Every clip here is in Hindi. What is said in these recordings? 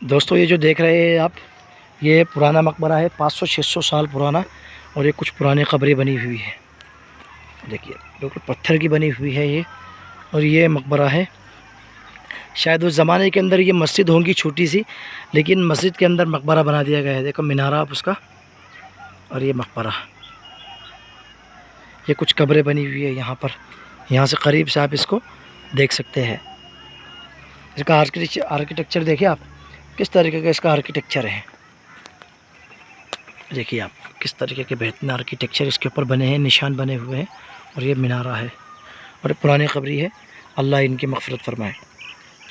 दोस्तों ये जो देख रहे हैं आप, ये पुराना मकबरा है, 500-600 साल पुराना। और ये कुछ पुरानी कब्रें बनी हुई है, देखिए बिल्कुल पत्थर की बनी हुई है ये। और ये मकबरा है, शायद उस ज़माने के अंदर ये मस्जिद होंगी छोटी सी, लेकिन मस्जिद के अंदर मकबरा बना दिया गया है। देखो मीनारा आप उसका, और ये मकबरा, ये कुछ कब्रें बनी हुई है यहाँ पर। यहाँ से करीब से आप इसको देख सकते हैं। इसका आर्किटेक्चर देखिए आप, किस तरीके का इसका आर्किटेक्चर है। देखिए आप किस तरीके के बेहतरीन आर्किटेक्चर इसके ऊपर बने हैं, निशान बने हुए हैं। और ये मीनारा है और पुरानी कब्री है, अल्लाह इनकी मग़फ़िरत फरमाए।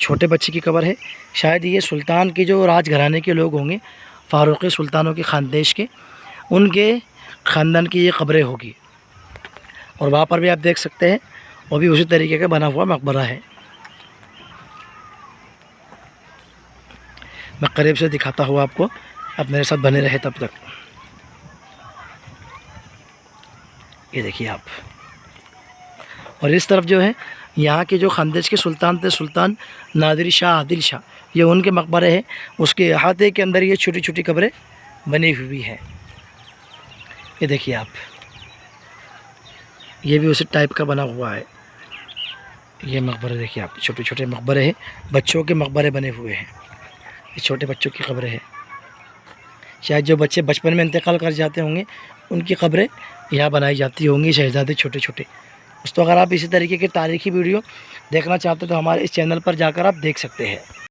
छोटे बच्चे की कब्र है, शायद ये सुल्तान के जो राजघराने के लोग होंगे, फ़ारूक़ी सुल्तानों के ख़ानदेश के, उनके ख़ानदान की ये कब्रें होगी। और वहाँ पर भी आप देख सकते हैं, वो भी उसी तरीके का बना हुआ मकबरा है। मैं करीब से दिखाता हूँ आपको, आप मेरे साथ बने रहे तब तक। ये देखिए आप, और इस तरफ जो है यहाँ के जो खानदेश के सुल्तान थे, सुल्तान नादिर शाह आदिल शाह, ये उनके मकबरे हैं। उसके अहाते के अंदर ये छोटी छोटी कब्रें बनी हुई हैं। ये देखिए आप, ये भी उसी टाइप का बना हुआ है। ये मकबरे देखिए आप, छोटे छोटे मकबरे हैं, बच्चों के मकबरे बने हुए हैं। ये छोटे बच्चों की कब्रें हैं, शायद जो बच्चे बचपन में इंतकाल कर जाते होंगे, उनकी कब्रें यहाँ बनाई जाती होंगी, शहज़ादे छोटे छोटे। दोस्तों अगर आप इसी तरीके के तारीख़ी वीडियो देखना चाहते हो तो हमारे इस चैनल पर जाकर आप देख सकते हैं।